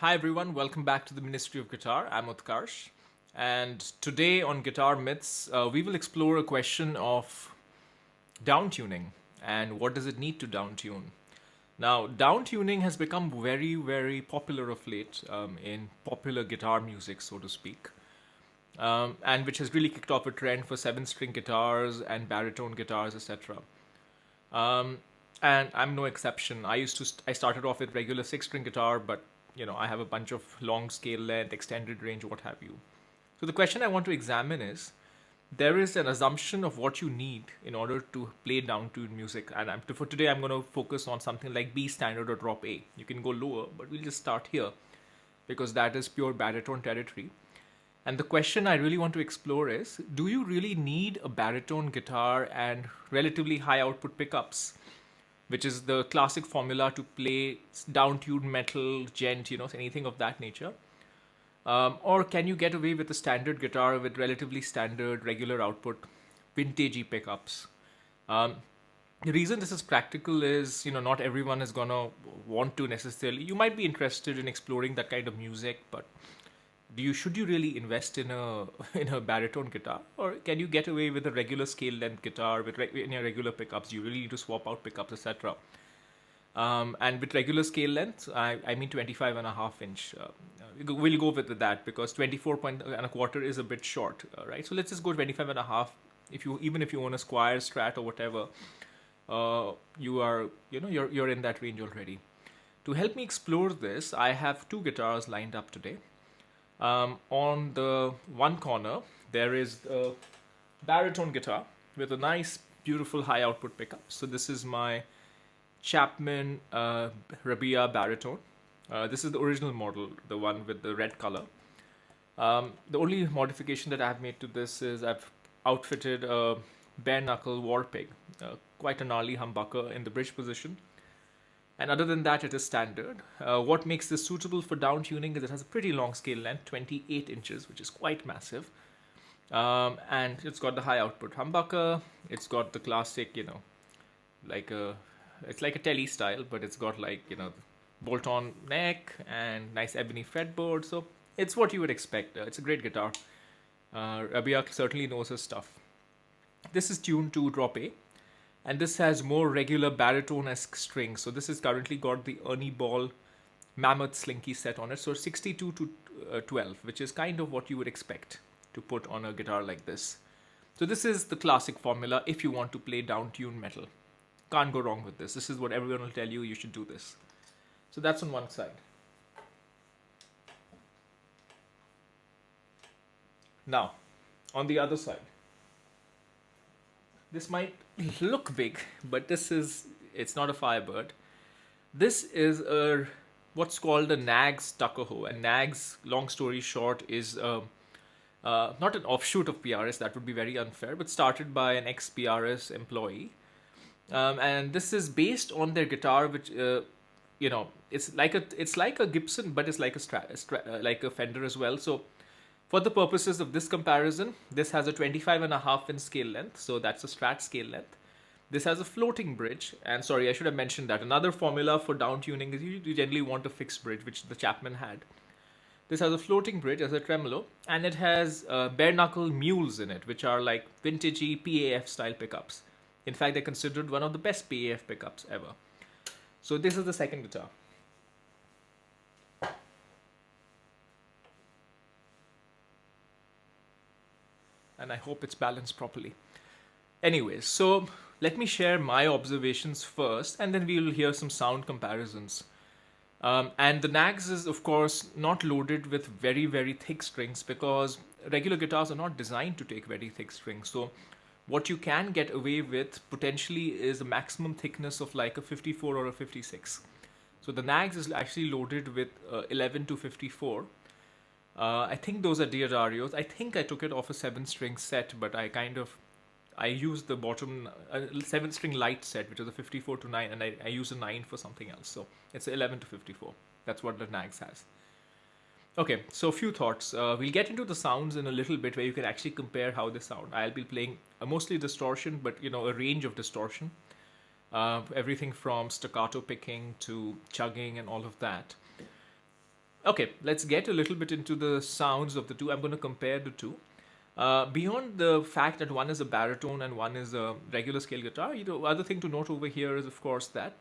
Hi everyone, welcome back to the Ministry of Guitar. I'm Utkarsh, and today on Guitar Myths, we will explore a question of downtuning and what does it need to downtune. Now, downtuning has become very, very popular of late in popular guitar music, so to speak, and which has really kicked off a trend for seven-string guitars and baritone guitars, etc. Um, and I'm no exception. I started off with regular six-string guitar, but I have a bunch of long scale length, extended range, what have you. So the question I want to examine is: there is an assumption of what you need in order to play downtuned music, and for today I'm going to focus on something like B standard or drop A. You can go lower, but we'll just start here because that is pure baritone territory. And the question I really want to explore is: do you really need a baritone guitar and relatively high output pickups, which is the classic formula to play downtuned metal, gent, anything of that nature? Or can you get away with a standard guitar with relatively standard regular output, vintagey pickups? Um, the reason this is practical is, not everyone is gonna want to necessarily. You might be interested in exploring that kind of music, but should you really invest in a in a baritone guitar, or can you get away with a regular scale length guitar with in your regular pickups? You really need to swap out pickups, etc. And with regular scale length, I mean 25 and a half inch. We'll go with that because 24 point and a quarter is a bit short, right? So let's just go 25 and a half. Even if you own a Squire Strat or whatever, you are you're in that range already. To help me explore this, I have two guitars lined up today. On the one corner, there is a baritone guitar with a nice, beautiful high output pickup. So this is my Chapman Bea Baritone. This is the original model, the one with the red color. The only modification that I've made to this is I've outfitted a Bare Knuckle War Pig, quite a gnarly humbucker in the bridge position. And other than that, it is standard. What makes this suitable for downtuning is it has a pretty long scale length, 28 inches, which is quite massive. And it's got the high output humbucker. It's got the classic, like it's like a telly style, but it's got bolt-on neck and nice ebony fretboard. So it's what you would expect. It's a great guitar. Rabia certainly knows his stuff. This is tuned to drop A, and this has more regular baritone-esque strings. So this has currently got the Ernie Ball Mammoth Slinky set on it. So 62 to 12, which is kind of what you would expect to put on a guitar like this. So this is the classic formula if you want to play down-tuned metal. Can't go wrong with this. This is what everyone will tell you. You should do this. So that's on one side. Now, on the other side, this might look big, but it's not a Firebird. This is what's called a Knaggs Tuckahoe. And Knaggs, long story short, is not an offshoot of PRS. That would be very unfair, but started by an ex-PRS employee. And this is based on their guitar, which it's like a Gibson, but it's like like a Fender as well. So for the purposes of this comparison, this has a 25 and a half inch scale length, so that's a Strat scale length. This has a floating bridge, and sorry, I should have mentioned that. Another formula for downtuning is you generally want a fixed bridge, which the Chapman had. This has a floating bridge as a tremolo, and it has Bare Knuckle Mules in it, which are like vintagey PAF style pickups. In fact, they're considered one of the best PAF pickups ever. So this is the second guitar. And I hope it's balanced properly. Anyways, so let me share my observations first, and then we will hear some sound comparisons. And the Knaggs is, of course, not loaded with very, very thick strings because regular guitars are not designed to take very thick strings. So what you can get away with potentially is a maximum thickness of like a 54 or a 56. So the Knaggs is actually loaded with 11 to 54. I think those are Diodarios. I think I took it off a 7-string set, but I used the bottom 7-string light set, which is a 54 to 9, and I used a 9 for something else. So it's 11 to 54. That's what the Knaggs has. Okay, so a few thoughts. We'll get into the sounds in a little bit where you can actually compare how they sound. I'll be playing mostly distortion, but a range of distortion. Everything from staccato picking to chugging and all of that. Okay, let's get a little bit into the sounds of the two. I'm going to compare the two. Beyond the fact that one is a baritone and one is a regular scale guitar, other thing to note over here is, of course, that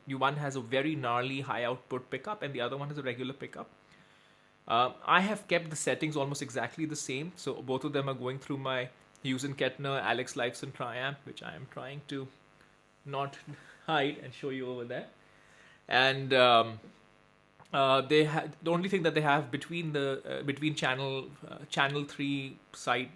one has a very gnarly high output pickup and the other one is a regular pickup. I have kept the settings almost exactly the same, so both of them are going through my Hughes and Kettner, Alex Lifeson Triumph, which I am trying to not hide and show you over there. And the only thing that they have between channel 3 side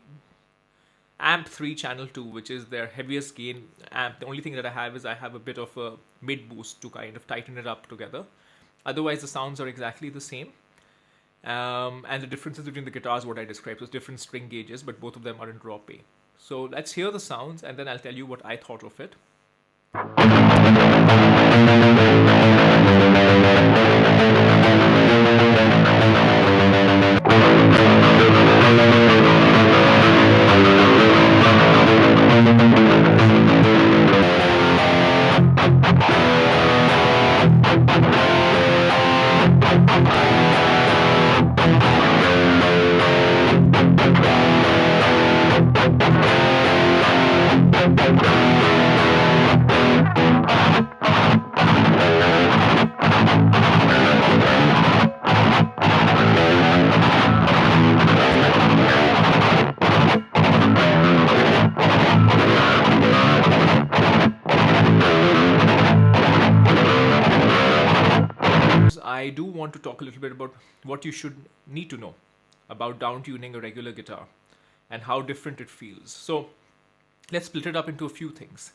amp 3 channel 2, which is their heaviest gain amp, the only thing that I have is I have a bit of a mid boost to kind of tighten it up together. Otherwise the sounds are exactly the same. And the differences between the guitars, what I described, was different string gauges, but both of them are in drop A. So let's hear the sounds and then I'll tell you what I thought of it. I do want to talk a little bit about what you should need to know about downtuning a regular guitar and how different it feels. So let's split it up into a few things.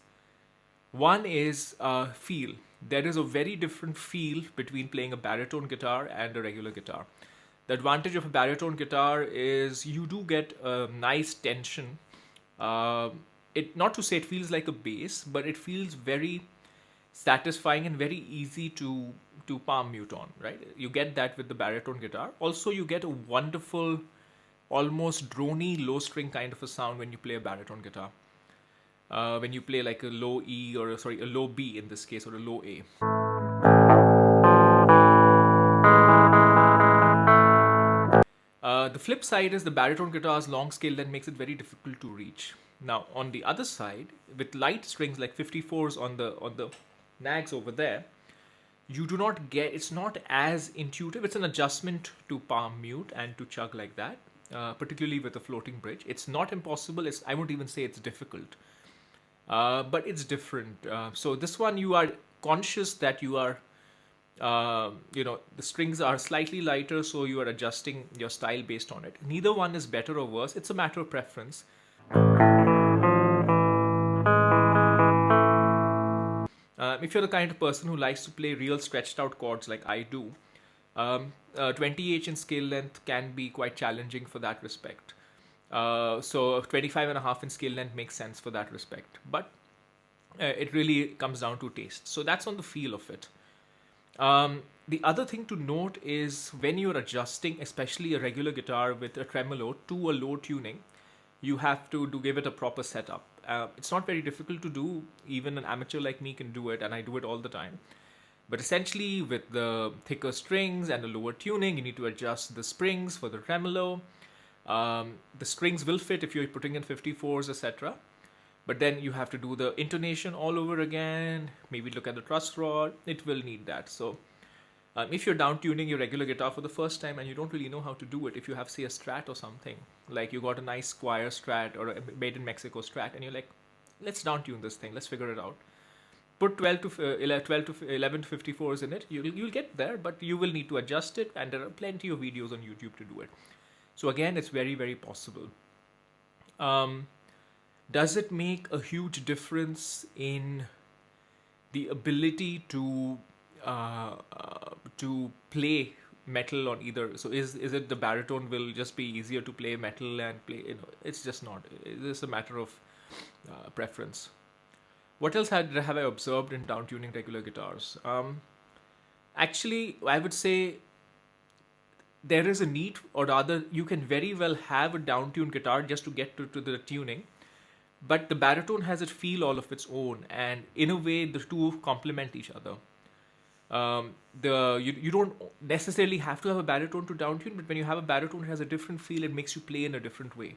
One is feel. There is a very different feel between playing a baritone guitar and a regular guitar. The advantage of a baritone guitar is you do get a nice tension. Not to say it feels like a bass, but it feels very satisfying and very easy to palm mute on, right? You get that with the baritone guitar. Also, you get a wonderful, almost drony low string kind of a sound when you play a baritone guitar. When you play like a low E or a low B in this case, or a low A. The flip side is the baritone guitar's long scale length makes it very difficult to reach. Now, on the other side, with light strings like 54s on the Knaggs over there, you do not get, it's not as intuitive. It's an adjustment to palm mute and to chug like that, particularly with a floating bridge. It's not impossible. I won't even say it's difficult, but it's different. So this one, you are conscious that you are, the strings are slightly lighter, so you are adjusting your style based on it. Neither one is better or worse. It's a matter of preference. If you're the kind of person who likes to play real stretched out chords like I do, 20H in scale length can be quite challenging for that respect. So 25.5 in scale length makes sense for that respect. But it really comes down to taste. So that's on the feel of it. The other thing to note is when you're adjusting, especially a regular guitar with a tremolo to a low tuning, you have to give it a proper setup. It's not very difficult to do. Even an amateur like me can do it, and I do it all the time. But essentially, with the thicker strings and the lower tuning, you need to adjust the springs for the tremolo. The strings will fit if you're putting in 54s, etc. But then you have to do the intonation all over again. Maybe look at the truss rod. It will need that. So if you're down tuning your regular guitar for the first time and you don't really know how to do it, if you have, say, a Strat or something, like you got a nice Squier Strat or a made in Mexico Strat, and you're like, let's down tune this thing, let's figure it out. Put 11 to 54s in it, you'll get there, but you will need to adjust it, and there are plenty of videos on YouTube to do it. So again, it's very, very possible. Does it make a huge difference in the ability to play metal on either? So is it the baritone will just be easier to play metal and play? It's just not. It's a matter of preference. What else have I observed in downtuning regular guitars? Actually, I would say there is a need, or rather, you can very well have a downtuned guitar just to get to the tuning. But the baritone has a feel all of its own, and in a way, the two complement each other. You don't necessarily have to have a baritone to downtune, but when you have a baritone, it has a different feel. It makes you play in a different way.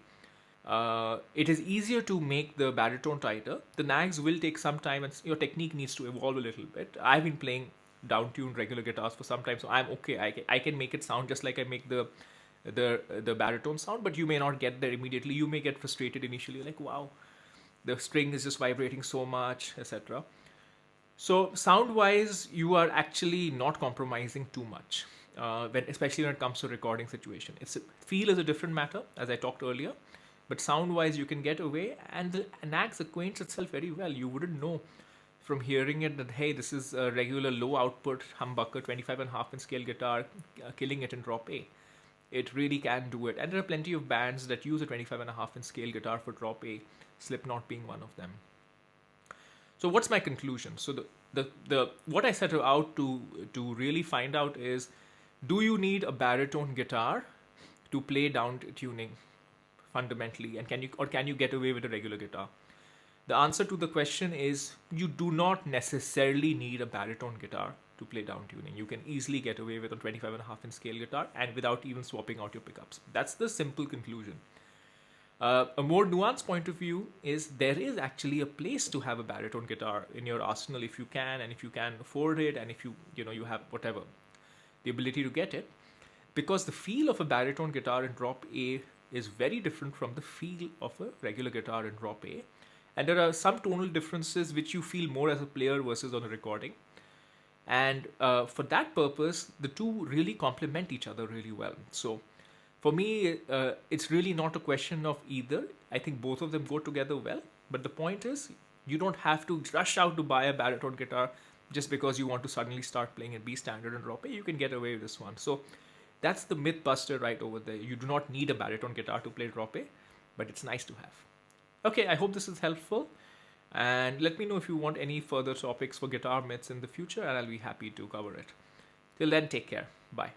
It is easier to make the baritone tighter. The Knaggs will take some time, and your technique needs to evolve a little bit. I've been playing downtuned regular guitars for some time, so I'm okay. I can make it sound just like I make the baritone sound, but you may not get there immediately. You may get frustrated initially, like wow, the string is just vibrating so much, etc. So sound wise, you are actually not compromising too much, especially when it comes to recording situation. Feel is a different matter, as I talked earlier, but sound wise, you can get away, and the Knaggs acquaints itself very well. You wouldn't know from hearing it that hey, this is a regular low output humbucker 25.5 inch scale guitar, killing it in drop A. It really can do it, and there are plenty of bands that use a 25.5 inch scale guitar for drop A, Slipknot being one of them. So what's my conclusion? So the what I set out to really find out is, do you need a baritone guitar to play down tuning fundamentally, and can you get away with a regular guitar? The answer to the question is you do not necessarily need a baritone guitar to play down tuning. You can easily get away with a 25.5 inch scale guitar and without even swapping out your pickups. That's the simple conclusion. A more nuanced point of view is there is actually a place to have a baritone guitar in your arsenal if you can, and if you can afford it, and if you have whatever the ability to get it, because the feel of a baritone guitar in drop A is very different from the feel of a regular guitar in drop A, and there are some tonal differences which you feel more as a player versus on a recording, and for that purpose the two really complement each other really well. So for me, it's really not a question of either. I think both of them go together well. But the point is, you don't have to rush out to buy a baritone guitar just because you want to suddenly start playing in B standard and drop A. You can get away with this one. So that's the myth buster right over there. You do not need a baritone guitar to play drop A, but it's nice to have. Okay, I hope this is helpful. And let me know if you want any further topics for guitar myths in the future, and I'll be happy to cover it. Till then, take care. Bye.